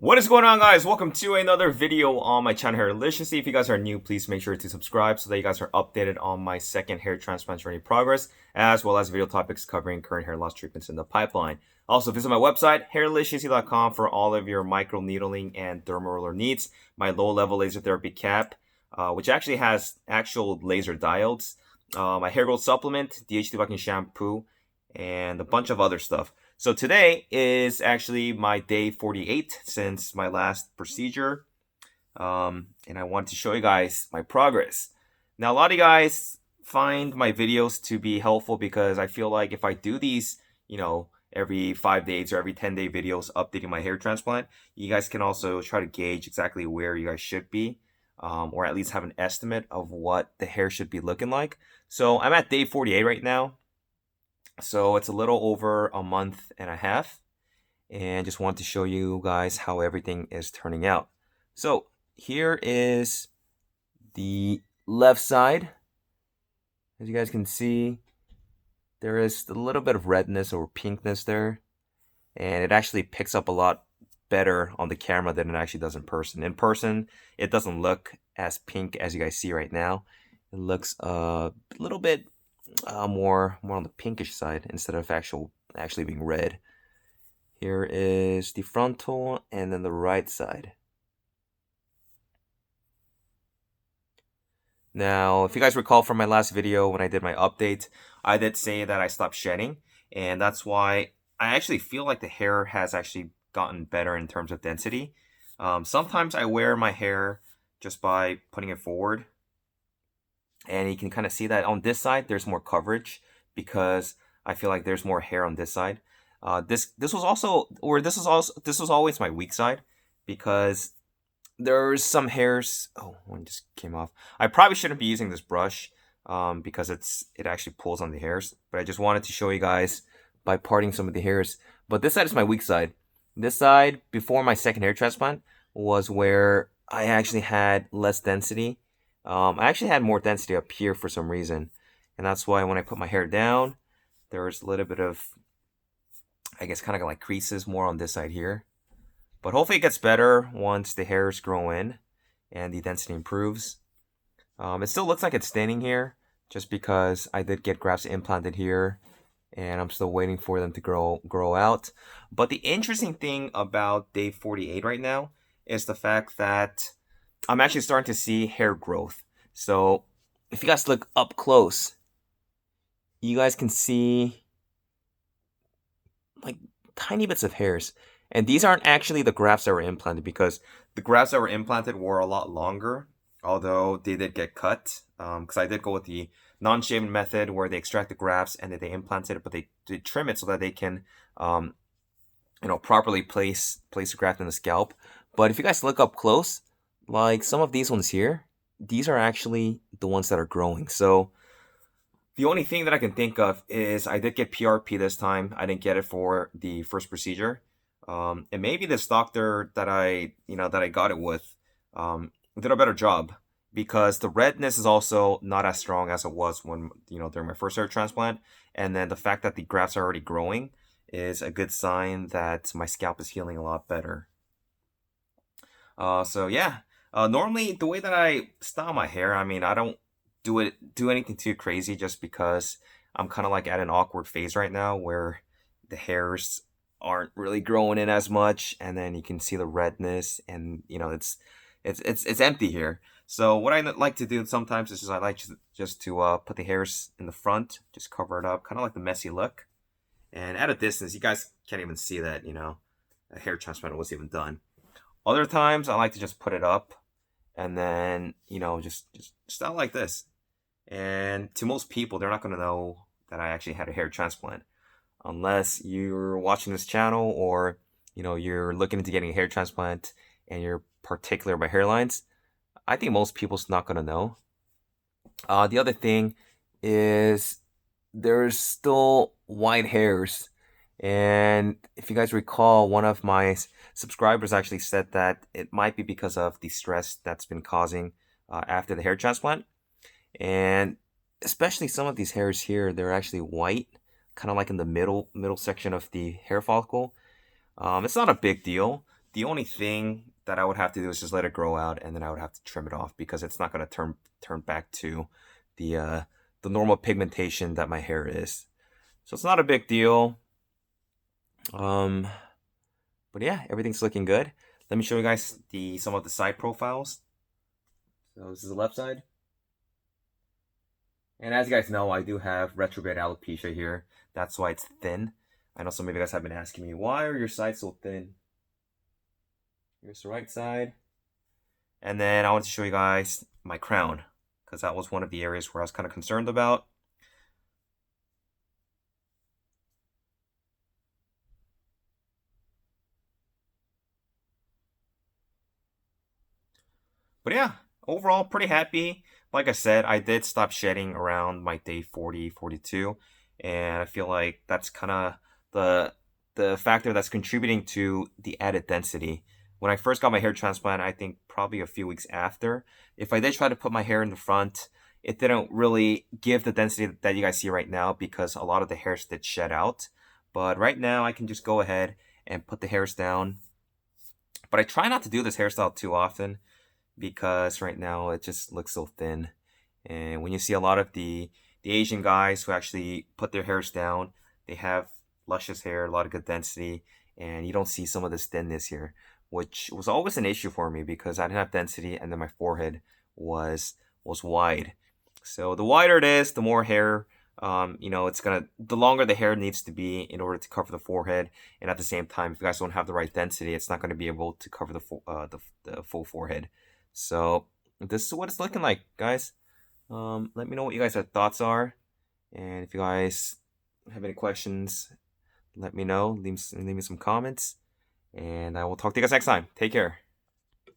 What is going on, guys? Welcome to another video on my channel, Hairliciously. If you guys are new, please make sure to subscribe so that you guys are updated on my second hair transplant journey progress, as well as video topics covering current hair loss treatments in the pipeline. Also, visit my website, hairliciously.com, for all of your micro needling and dermal roller needs. My low-level laser therapy cap, which actually has actual laser diodes, my hair growth supplement, DHT bucking shampoo, and a bunch of other stuff. So today is actually my day 48 since my last procedure, and I want to show you guys my progress. Now, a lot of you guys find my videos to be helpful because I feel like if I do these, every 5 days or every 10-day videos updating my hair transplant, you guys can also try to gauge exactly where you guys should be, or at least have an estimate of what the hair should be looking like. So I'm at day 48 right now. So it's a little over a month and a half, and just want to show you guys how everything is turning out. So here is the left side. As you guys can see, there is a little bit of redness or pinkness there, and it actually picks up a lot better on the camera than it actually does in person. In person, it doesn't look as pink as you guys see right now. It looks a little bit more on the pinkish side instead of actually being red. Here is the frontal and then the right side. Now, if you guys recall from my last video when I did my update, I did say that I stopped shedding, and that's why I actually feel like the hair has actually gotten better in terms of density. Sometimes I wear my hair just by putting it forward, and you can kind of see that on this side there's more coverage because I feel like there's more hair on this side. This was always my weak side because there's some hairs. Oh, one just came off. I probably shouldn't be using this brush because it actually pulls on the hairs, but I just wanted to show you guys by parting some of the hairs. But this side is my weak side. This side, before my second hair transplant, was where I actually had less density. I actually had more density up here for some reason, and that's why when I put my hair down, there was a little bit of, I guess, kind of like creases more on this side here. But hopefully it gets better once the hairs grow in and the density improves. It still looks like it's thinning here just because I did get grafts implanted here, and I'm still waiting for them to grow out. But the interesting thing about day 48 right now is the fact that I'm actually starting to see hair growth. So if you guys look up close, you guys can see like tiny bits of hairs. And these aren't actually the grafts that were implanted, because the grafts that were implanted were a lot longer, although they did get cut. Because I did go with the non-shaven method where they extract the grafts and then they implanted it, but they trim it so that they can properly place the graft in the scalp. But if you guys look up close, like some of these ones here, these are actually the ones that are growing. So the only thing that I can think of is I did get PRP this time. I didn't get it for the first procedure. And maybe this doctor that I got it with did a better job, because the redness is also not as strong as it was when, during my first hair transplant. And then the fact that the grafts are already growing is a good sign that my scalp is healing a lot better. So yeah. Normally, the way that I style my hair, I don't do anything too crazy, just because I'm kind of like at an awkward phase right now where the hairs aren't really growing in as much, and then you can see the redness, and it's empty here. So what I like to do sometimes is I like just to put the hairs in the front, just cover it up, kind of like the messy look. And at a distance, you guys can't even see that a hair transplant was even done. Other times, I like to just put it up and then, just style like this. And to most people, they're not going to know that I actually had a hair transplant unless you're watching this channel, or, you're looking into getting a hair transplant and you're particular about hairlines. I think most people's not going to know. The other thing is there's still white hairs. And if you guys recall, one of my subscribers actually said that it might be because of the stress that's been causing after the hair transplant. And especially some of these hairs here, they're actually white, kind of like in the middle section of the hair follicle. It's not a big deal, the only thing that I would have to do is just let it grow out, and then I would have to trim it off because it's not gonna turn back to the normal pigmentation that my hair is. So it's not a big deal. Um, but yeah, everything's looking good. Let me show you guys some of the side profiles. So this is the left side. And as you guys know, I do have retrograde alopecia here. That's why it's thin. I know some of you guys have been asking me, why are your sides so thin? Here's the right side. And then I want to show you guys my crown, because that was one of the areas where I was kind of concerned about. But yeah, overall pretty happy. Like I said, I did stop shedding around my day 40, 42, and I feel like that's kind of the factor that's contributing to the added density. When I first got my hair transplant, I think probably a few weeks after, if I did try to put my hair in the front, it didn't really give the density that you guys see right now because a lot of the hairs did shed out. But right now I can just go ahead and put the hairs down. But I try not to do this hairstyle too often because right now it just looks so thin. And when you see a lot of the Asian guys who actually put their hairs down, they have luscious hair, a lot of good density, and you don't see some of this thinness here, which was always an issue for me because I didn't have density and then my forehead was wide. So the wider it is, the more hair, the longer the hair needs to be in order to cover the forehead, and at the same time, if you guys don't have the right density, it's not going to be able to cover the full forehead. So this is what it's looking like, guys. Let me know what you guys' thoughts are, and if you guys have any questions, let me know. Leave me some comments, and I will talk to you guys next time. Take care.